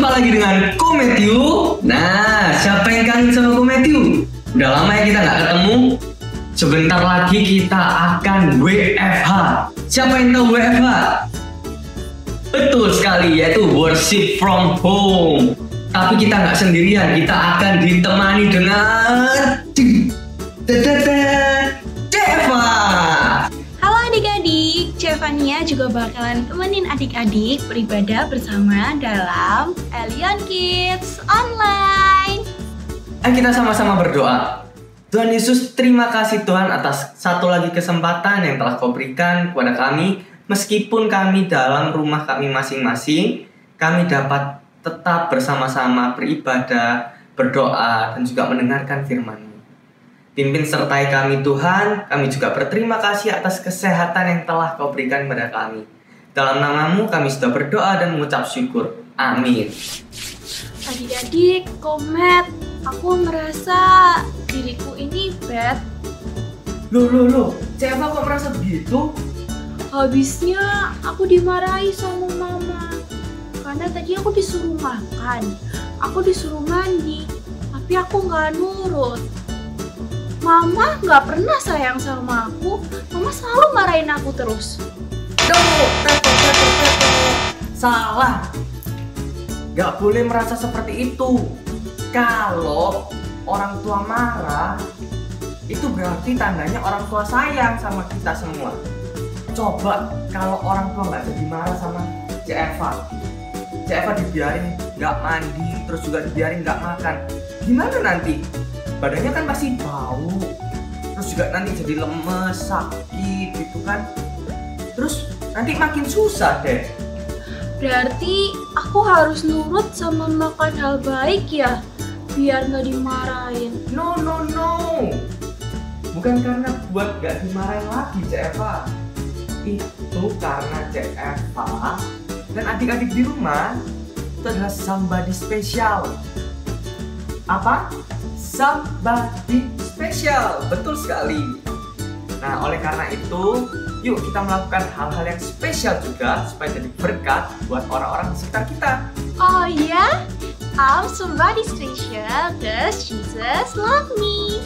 Jumpa lagi dengan Kometyu. Nah, siapa yang kangen sama Kometyu? Udah lama ya kita nggak ketemu. Sebentar lagi kita akan WFH. Siapa yang tahu WFH? Betul sekali, yaitu worship from home. Tapi kita nggak sendirian, kita akan ditemani dengan Ceva. Halo adik-adik, Cevania juga bakalan temenin adik-adik beribadah bersama dalam Elion Kids Online. Kita sama-sama berdoa. Tuhan Yesus, terima kasih Tuhan atas satu lagi kesempatan yang telah Kau berikan kepada kami. Meskipun kami dalam rumah kami masing-masing, kami dapat tetap bersama-sama beribadah, berdoa, dan juga mendengarkan firman-Mu. Pimpin sertai kami Tuhan, kami juga berterima kasih atas kesehatan yang telah Kau berikan kepada kami. Dalam nama-Mu kami sudah berdoa dan mengucap syukur. Amin. Adik-adik, Komet, aku merasa diriku ini bad. Loh, Ceva kok merasa begitu? Habisnya aku dimarahi sama mama. Karena tadi aku disuruh makan, aku disuruh mandi, tapi aku nggak nurut. Mama nggak pernah sayang sama aku, mama selalu marahin aku terus. Salah. Nggak boleh merasa seperti itu. Kalau orang tua marah, itu berarti tandanya orang tua sayang sama kita semua. Coba kalau orang tua nggak jadi marah sama Ceva dibiarin nggak mandi, terus juga dibiarin nggak makan, gimana nanti? Badannya kan pasti bau, terus juga nanti jadi lemes, sakit gitu kan. Terus nanti makin susah deh. Berarti aku harus nurut sama makan hal baik ya, biar nggak dimarahin. No, bukan karena buat nggak dimarahin lagi Ceva. Itu karena Ceva dan adik-adik di rumah itu adalah somebody special. Apa? Somebody special. Betul sekali. Nah, oleh karena itu, yuk kita melakukan hal-hal yang spesial juga supaya jadi berkat buat orang-orang di sekitar kita. Oh iya? I'm somebody special cause Jesus love me.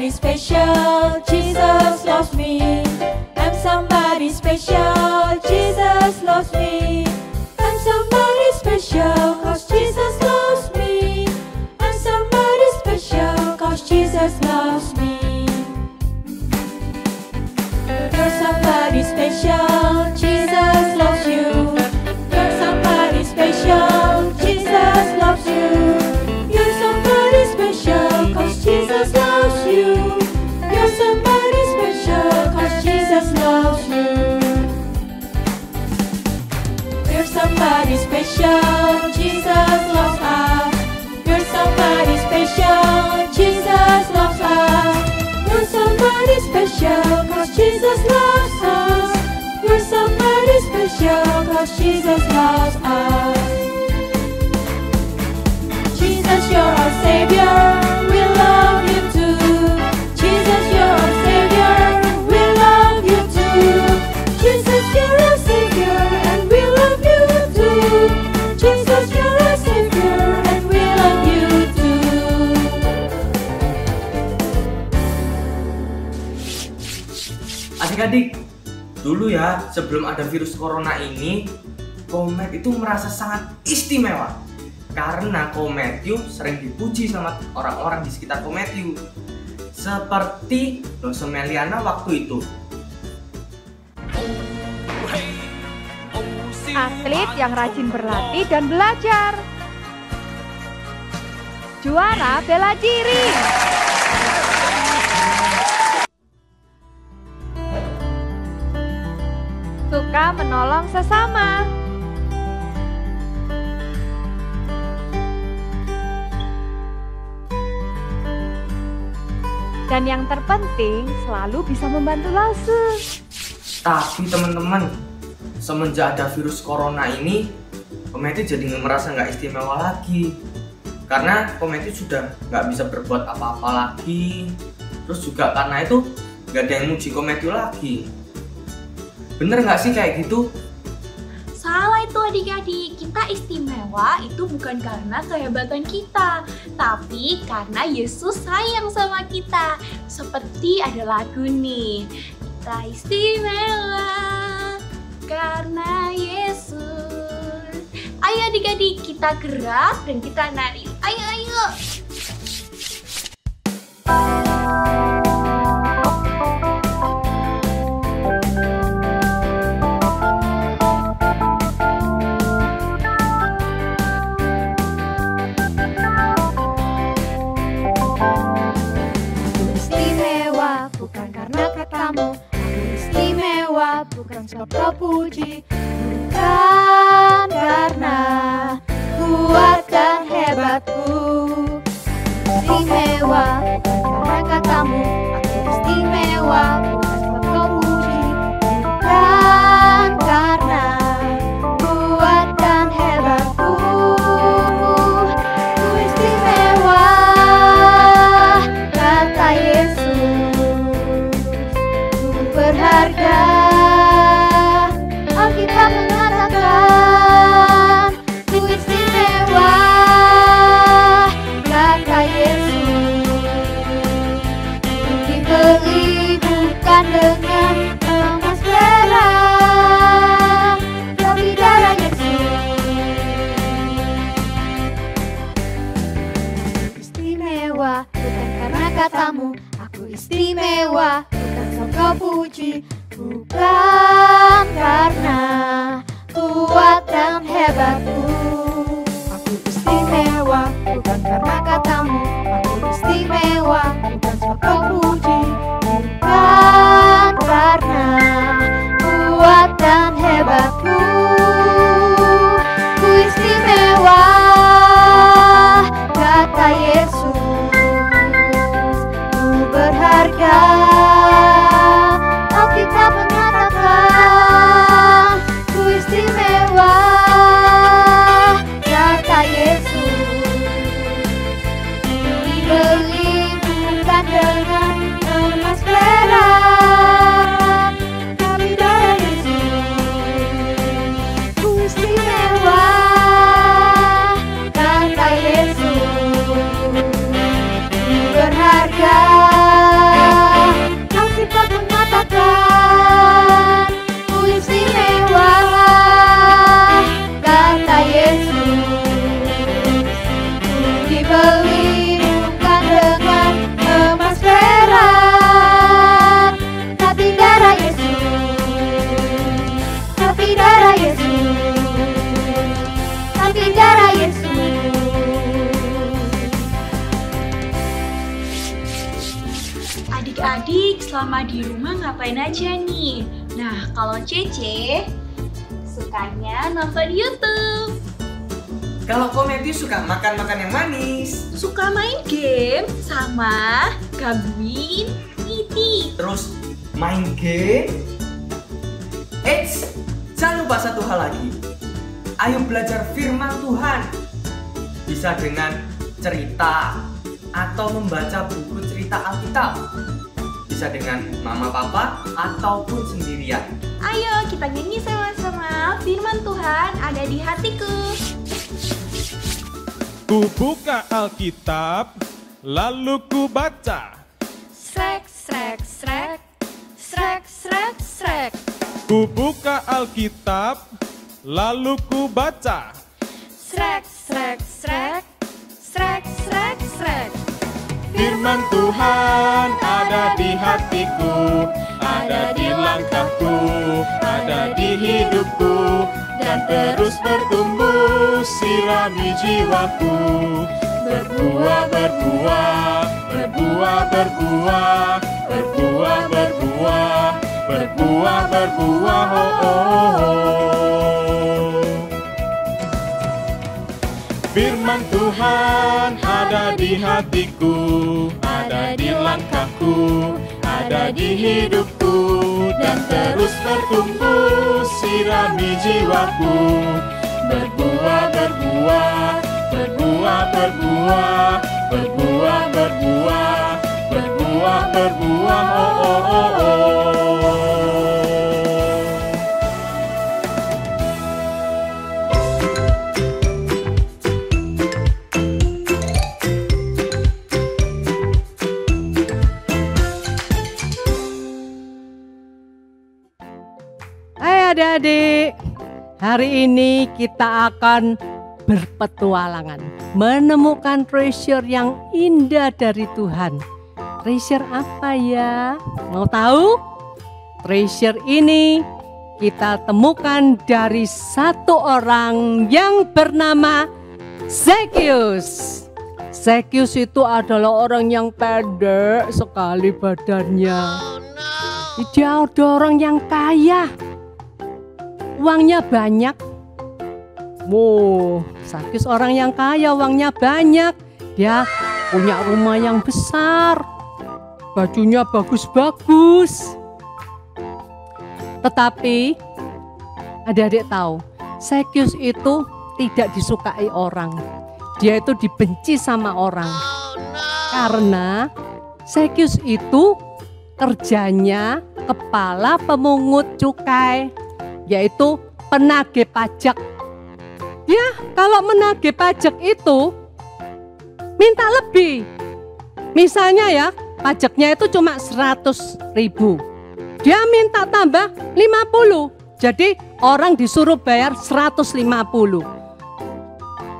Special, Jesus loves me. I'm somebody special, Jesus loves me. I'm somebody special, cause Jesus loves me. I'm somebody special, cause Jesus loves me. You're somebody special, Jesus loves you. You're somebody special, Jesus loves you. You're somebody special, cause Jesus loves you. You're somebody special, cause Jesus loves you. You're somebody special, Jesus loves us. You're somebody special, Jesus loves us. You're somebody special, cause Jesus loves us. You're somebody special, cause Jesus loves us. Jesus, you're our Savior, we love you too. Jesus, you're our Savior, we love you too. Jesus, you're our Savior, and we love you too. Jesus, you're our Savior, and we love you too. Adik-adik, dulu ya sebelum ada virus corona ini, Komet itu merasa sangat istimewa. Karena Kometyu sering dipuji sama orang-orang di sekitar Kometyu. Seperti Dosen Meliana waktu itu. Atlet yang rajin berlatih dan belajar. Juara bela diri. Suka menolong sesama. Dan yang terpenting, selalu bisa membantu Lause. Tapi teman-teman, semenjak ada virus corona ini, Kometyu jadi merasa nggak istimewa lagi. karena Kometti sudah nggak bisa berbuat apa-apa lagi. Terus juga karena itu nggak ada yang muji Kometti lagi. Bener nggak sih kayak gitu? Salah itu adik-adik, kita istimewa itu bukan karena kehebatan kita, tapi karena Yesus sayang sama kita. Seperti ada lagu nih, kita istimewa karena Yesus. Ayo adik-adik, kita gerak dan kita nari. Ayo, ayo. Istimewa bukan karena katamu, aku istimewa bukan sebab kau puji, bukan karena kuat dan hebatku. Istimewa bukan karena katamu, aku istimewa bukan sebab kau puji, bukan karena kuat dan hebatku. Ku istimewa, kata Yesus. Ku berharga, Alkitab mengatakan. Ku istimewa, kata Yesus. Ku dibeli bukan dengan emas perak, tapi darah Yesus. Istimewa bukan karena katamu, aku istimewa bukan sebab kau puji, bukan karena kuat dan hebatku. Aku istimewa bukan karena katamu, aku istimewa bukan sebab kau puji, bukan karena kuat dan hebatku. Ku istimewa, kata Yesus. Ku berharga, Alkitab mengatakan. Ku istimewa, kata Yesus. Dibeli bukan dengan emas perak, tapi darah Yesus. Ku istimewa, kata Yesus. Ku berharga, Alkitab mengatakan. Ku istimewa, kata Yesus. Ku dibeli bukan dengan emas perak, tapi darah Yesus. Tapi darah Yesus. Tapi darah Yesus. Adik-adik, selama di rumah ngapain aja nih? Nah, kalau Cece sukanya nonton YouTube, Kalau Kometti suka makan-makan yang manis, suka main game, sama gangguin Titi. terus main game. Eits, jangan lupa satu hal lagi. Ayo belajar firman Tuhan. Bisa dengan cerita atau membaca buku cerita Alkitab. Bisa dengan mama papa ataupun sendirian. Ayo kita nyanyi sama-sama. Firman Tuhan ada di hatiku. Ku buka Alkitab, lalu ku baca. Srek, srek, srek. Srek, srek, srek. Ku buka Alkitab, lalu ku baca. Srek, srek, srek. Srek, srek, srek. Firman Tuhan ada di hatiku, ada di langkahku, ada di hidupku, dan terus bertumbuh sirami jiwaku. Berbuah, berbuah, berbuah, berbuah, berbuah, berbuah, berbuah, berbuah, oh, oh, oh. Firman Tuhan ada di hatiku, ada di langkahku, ada di hidupku, dan terus bertumbuh sirami jiwaku. Berbuah, berbuah, Berbuah, berbuah, berbuah, berbuah, berbuah, berbuah, oh, oh, oh, oh. Hai adik-adik, hari ini kita akan berpetualangan, menemukan treasure yang indah dari Tuhan. Treasure apa ya? Mau tahu? Treasure ini kita temukan dari satu orang yang bernama Zacchaeus. Zacchaeus itu adalah orang yang pendek sekali badannya. Dia ada orang yang kaya, uangnya banyak. Wow, Zacchaeus orang yang kaya, uangnya banyak. Dia punya rumah yang besar, bajunya bagus-bagus. Tetapi adik-adik tahu, Zacchaeus itu tidak disukai orang. Dia itu dibenci sama orang. Karena Zacchaeus itu kerjanya kepala pemungut cukai, yaitu penagih pajak. Ya, kalau menagih pajak itu minta lebih. Misalnya ya, pajaknya itu cuma 100.000. Dia minta tambah 50. Jadi orang disuruh bayar 150.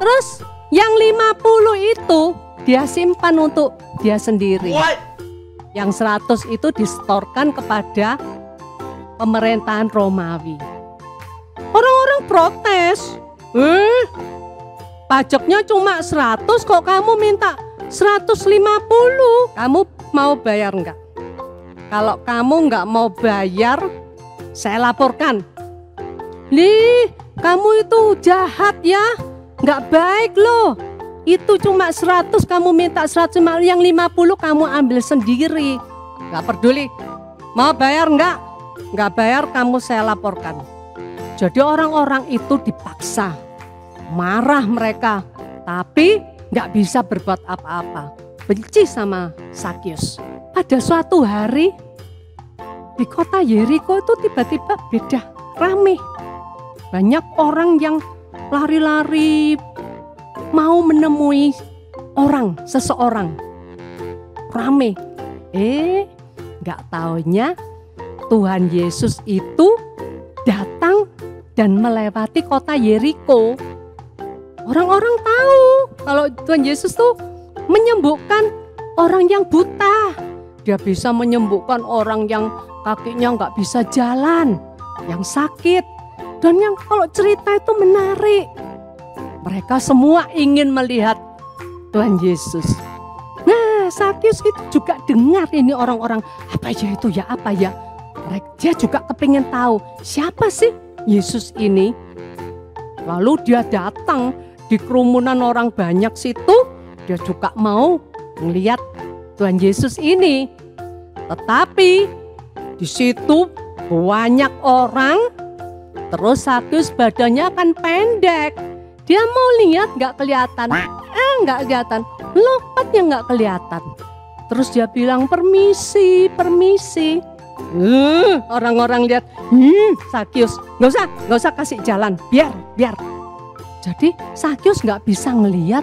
Terus yang 50 itu dia simpan untuk dia sendiri. Yang 100 itu disetorkan kepada pemerintahan Romawi. Orang-orang protes. Pajaknya cuma 100 kok kamu minta 150. Kamu mau bayar enggak? Kalau kamu enggak mau bayar, saya laporkan. Lih, kamu itu jahat ya, enggak baik loh. Itu cuma 100, kamu minta 150, yang 50 kamu ambil sendiri. Enggak peduli. Mau bayar enggak? Enggak bayar, kamu saya laporkan. Jadi orang-orang itu dipaksa. Marah mereka, tapi nggak bisa berbuat apa-apa. Benci sama Zacchaeus. Pada suatu hari di kota Yeriko itu tiba-tiba beda, rame. Banyak orang yang lari-lari mau menemui seseorang. Rame. Nggak taunya Tuhan Yesus itu datang dan melewati kota Yeriko. Orang-orang tahu kalau Tuhan Yesus tuh menyembuhkan orang yang buta. Dia bisa menyembuhkan orang yang kakinya nggak bisa jalan, yang sakit. Dan yang kalau cerita itu menarik. Mereka semua ingin melihat Tuhan Yesus. Nah, Zacchaeus itu juga dengar ini orang-orang, apa ya. Dia juga kepingin tahu siapa sih Yesus ini. Lalu dia datang di kerumunan orang banyak situ, dia juga mau melihat Tuhan Yesus ini. Tetapi di situ banyak orang, terus Zacchaeus badannya kan pendek. Dia mau lihat nggak kelihatan, nggak kelihatan, lompatnya nggak kelihatan. Terus dia bilang permisi. Orang-orang lihat, Zacchaeus, nggak usah kasih jalan, biar. Jadi Zacchaeus nggak bisa ngelihat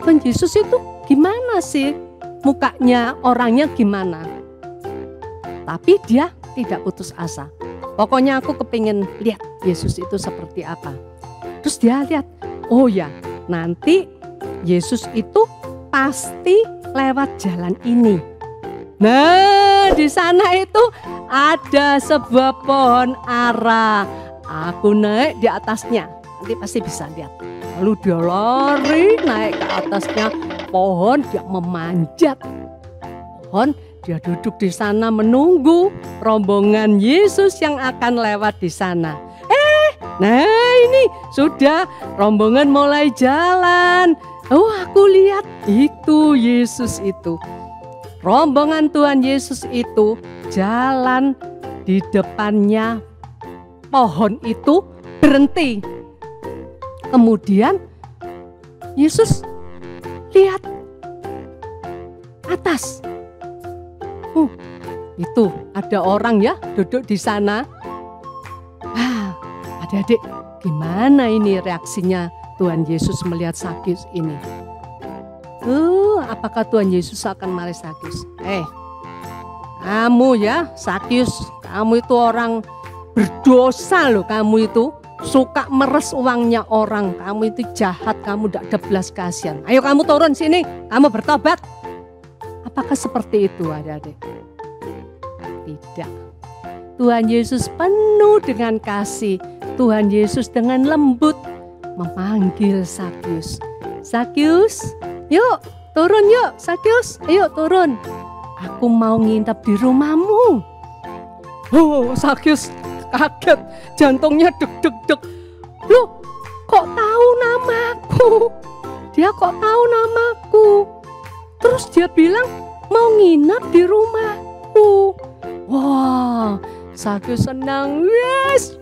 Tuhan Yesus itu gimana sih, mukanya, orangnya gimana. Tapi dia tidak putus asa. Pokoknya aku kepingin lihat Yesus itu seperti apa. Terus dia lihat, oh ya, nanti Yesus itu pasti lewat jalan ini. Nah, di sana itu ada sebuah pohon ara. Aku naik di atasnya, nanti pasti bisa lihat. Lalu dia lari naik ke atasnya pohon, dia memanjat pohon, dia duduk di sana menunggu rombongan Yesus yang akan lewat di sana. Nah ini sudah rombongan mulai jalan. Oh, aku lihat itu Yesus itu. Rombongan Tuhan Yesus itu jalan, di depannya pohon itu berhenti. Kemudian Yesus lihat atas. Itu ada orang ya duduk di sana. Adik-adik, gimana ini reaksinya Tuhan Yesus melihat Sakyus ini? Apakah Tuhan Yesus akan marah Sakyus? Kamu ya Sakyus, kamu itu orang berdosa loh, kamu itu suka meres uangnya orang, kamu itu jahat, kamu tidak ada belas kasihan. Ayo kamu turun sini, kamu bertobat. Apakah seperti itu adik-adik? Tidak. Tuhan Yesus penuh dengan kasih. Tuhan Yesus dengan lembut memanggil Sakyus. Sakyus, yuk turun yuk Sakyus, ayo turun. Aku mau nginep di rumahmu. Sakyus kaget, jantungnya deg-deg-deg. Loh, kok tahu namaku? Dia kok tahu namaku? Terus dia bilang mau nginep di rumahku. Wah, Sakyus senang. Yes.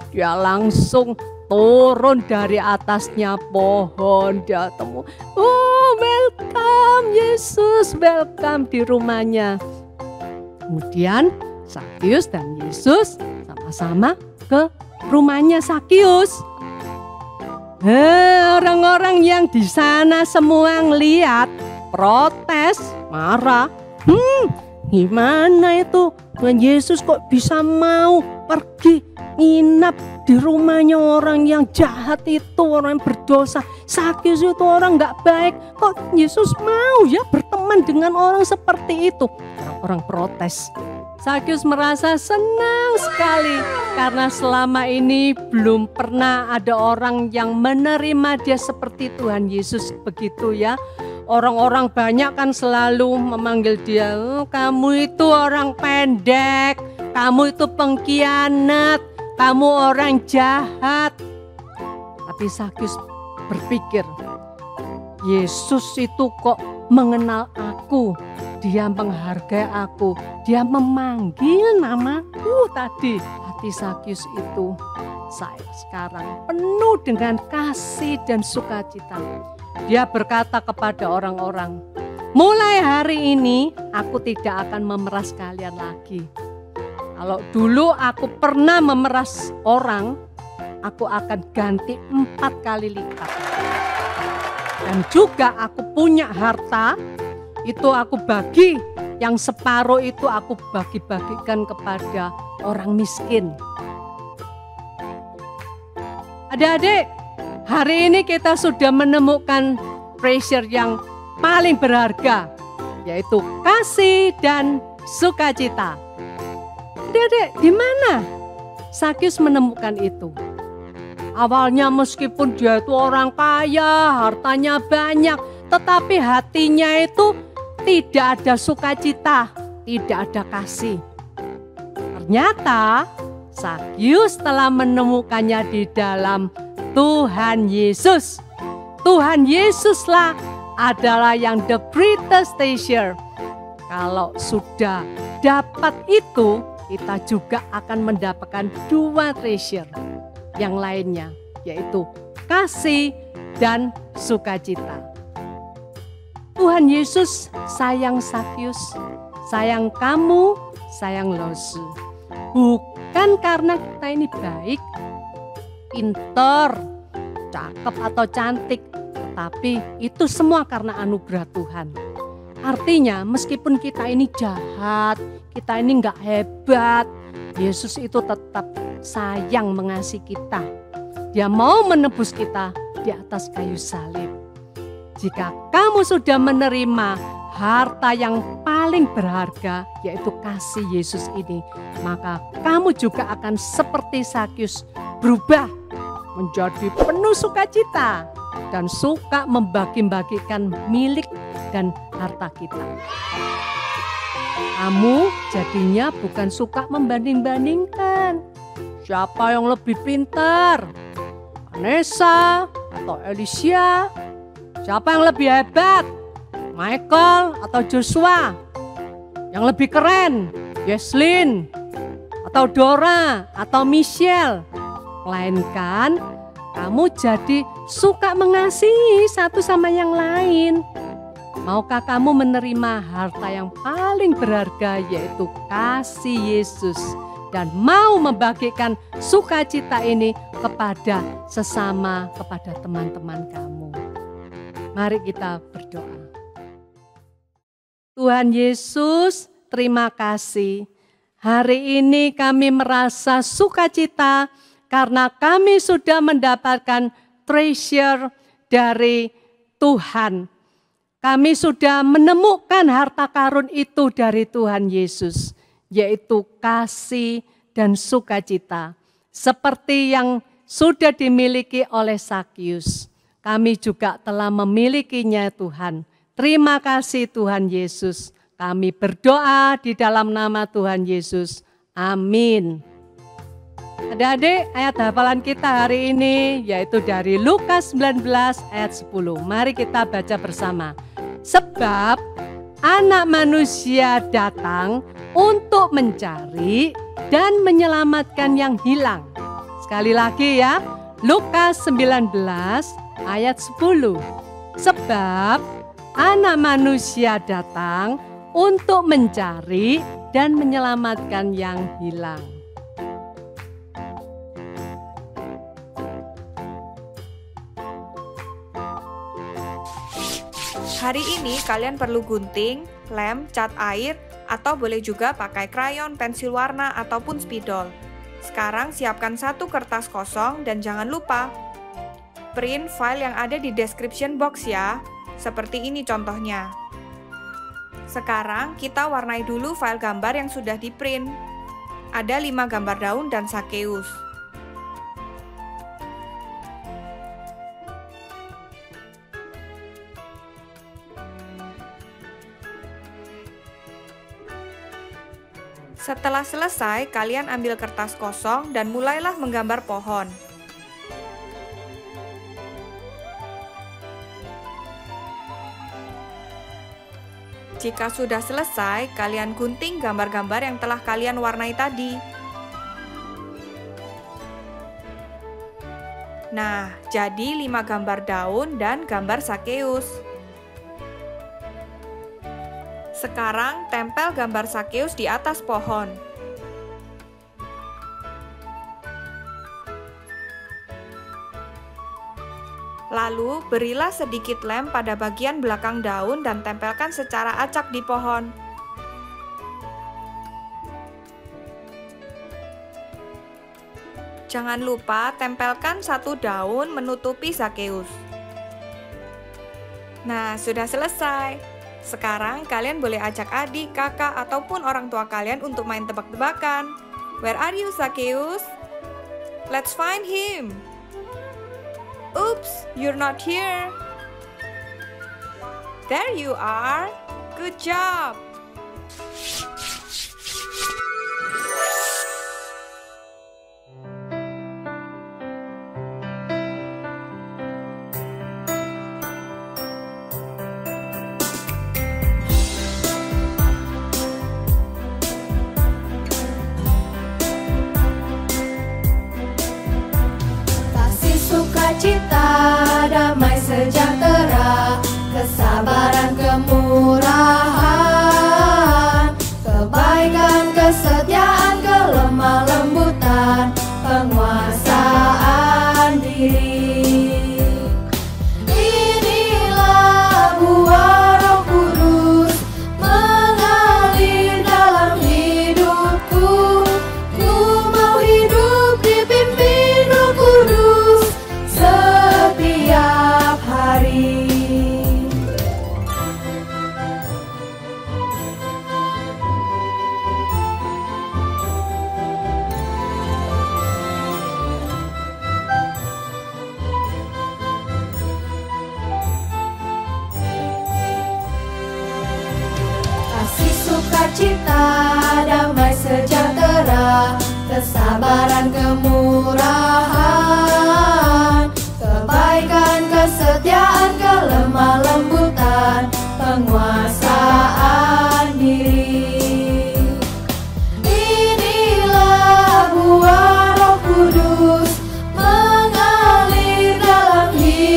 Dia langsung turun dari atasnya pohon. Dia temu. Welcome Yesus, welcome di rumahnya. Kemudian Sakyus dan Yesus sama-sama ke rumahnya Sakyus. Orang-orang yang di sana semua ngeliat, protes, marah. Gimana itu Tuhan Yesus kok bisa mau pergi nginap di rumahnya orang yang jahat itu, orang yang berdosa. Sakyus itu orang gak baik, kok Yesus mau ya berteman dengan orang seperti itu? Orang protes. Sakyus merasa senang sekali karena selama ini belum pernah ada orang yang menerima dia seperti Tuhan Yesus begitu ya. Orang-orang banyak kan selalu memanggil dia, kamu itu orang pendek, kamu itu pengkhianat, kamu orang jahat. Tapi Sakyus berpikir, Yesus itu kok mengenal aku, dia menghargai aku, dia memanggil namaku tadi. Hati Sakyus itu saya sekarang penuh dengan kasih dan sukacita. Dia berkata kepada orang-orang, mulai hari ini aku tidak akan memeras kalian lagi. Kalau dulu aku pernah memeras orang, aku akan ganti 4 kali lipat. Dan juga aku punya harta, itu aku bagi, yang separuh itu aku bagi-bagikan kepada orang miskin. Adik-adik, hari ini kita sudah menemukan treasure yang paling berharga, yaitu kasih dan sukacita. Adik-adik, di mana Sakyus menemukan itu? Awalnya meskipun dia itu orang kaya, hartanya banyak, tetapi hatinya itu tidak ada sukacita, tidak ada kasih. Ternyata Sakyus telah menemukannya di dalam Tuhan Yesus. Tuhan Yesuslah adalah yang the greatest treasure. Kalau sudah dapat itu, kita juga akan mendapatkan 2 treasure yang lainnya, yaitu kasih dan sukacita. Tuhan Yesus sayang Sakyus, sayang kamu, sayang Losu. Bukan karena kita ini baik, pinter, cakep atau cantik, tapi itu semua karena anugerah Tuhan. Artinya meskipun kita ini jahat, kita ini nggak hebat, Yesus itu tetap sayang mengasihi kita. Dia mau menebus kita di atas kayu salib. Jika kamu sudah menerima harta yang paling berharga, yaitu kasih Yesus ini, maka kamu juga akan seperti Sakyus, berubah menjadi penuh sukacita dan suka membagi-bagikan milik dan harta kita. Kamu jadinya bukan suka membanding-bandingkan siapa yang lebih pintar, Vanessa atau Alicia, siapa yang lebih hebat, Michael atau Joshua, yang lebih keren, Jesslyn atau Dora atau Michelle. Melainkan kamu jadi suka mengasihi satu sama yang lain. Maukah kamu menerima harta yang paling berharga, yaitu kasih Yesus, dan mau membagikan sukacita ini kepada sesama, kepada teman-teman kamu? Mari kita berdoa. Tuhan Yesus, terima kasih. Hari ini kami merasa sukacita karena kami sudah mendapatkan treasure dari Tuhan. Kami sudah menemukan harta karun itu dari Tuhan Yesus, yaitu kasih dan sukacita. Seperti yang sudah dimiliki oleh Sakius, kami juga telah memilikinya Tuhan. Terima kasih Tuhan Yesus. Kami berdoa di dalam nama Tuhan Yesus. Amin. Adik-adik, ayat hafalan kita hari ini yaitu dari Lukas 19 ayat 10. Mari kita baca bersama. Sebab Anak Manusia datang untuk mencari dan menyelamatkan yang hilang. Sekali lagi ya, Lukas 19 ayat 10. Sebab Anak Manusia datang untuk mencari dan menyelamatkan yang hilang. Hari ini kalian perlu gunting, lem, cat air, atau boleh juga pakai krayon, pensil warna, ataupun spidol. Sekarang siapkan satu kertas kosong dan jangan lupa print file yang ada di description box ya. Seperti ini contohnya. Sekarang kita warnai dulu file gambar yang sudah di print. Ada 5 gambar daun dan Sakeus. Setelah selesai, kalian ambil kertas kosong dan mulailah menggambar pohon. Jika sudah selesai, kalian gunting gambar-gambar yang telah kalian warnai tadi. Nah, jadi 5 gambar daun dan gambar Sakeus. Sekarang tempel gambar Sakeus di atas pohon. Lalu berilah sedikit lem pada bagian belakang daun dan tempelkan secara acak di pohon. Jangan lupa tempelkan satu daun menutupi Sakeus. Nah, sudah selesai. Sekarang kalian boleh ajak adik, kakak, ataupun orang tua kalian untuk main tebak-tebakan. Where are you, Sakeus? Let's find him. Oops, you're not here. There you are. Good job. Cita, damai sejahtera, kesabaran, kemurahan, kebaikan, kesetiaan, kelemah lembutan, penguasaan diri. Inilah buah Roh Kudus mengalir dalam hidupku. Ku mau hidup dipimpin Roh Kudus setiap hari. Kasih, sukacita, damai sejahtera, kesabaran, kemurahan, kebaikan, kesetiaan, kelemah lembutan, penguasaan diri. Inilah buah Roh Kudus mengalir dalam hidup.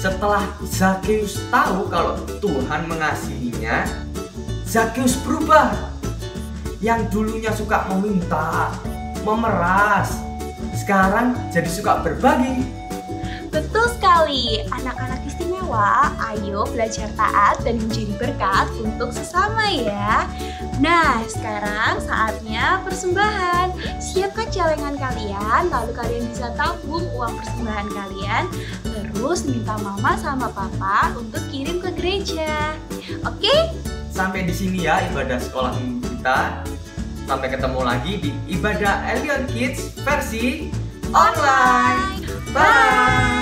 Setelah Zakheus tahu kalau Tuhan mengasihinya, Zakheus berubah. Yang dulunya suka meminta, memeras, sekarang jadi suka berbagi. Betul sekali, anak-anak istimewa, ayo belajar taat dan menjadi berkat untuk sesama ya. Nah, sekarang saatnya persembahan. Siapkan celengan kalian, lalu kalian bisa tabung uang persembahan kalian, terus minta mama sama papa untuk kirim ke gereja. Oke? Sampai di sini ya ibadah sekolah minggu kita. Sampai ketemu lagi di ibadah Elion Kids versi online. Bye!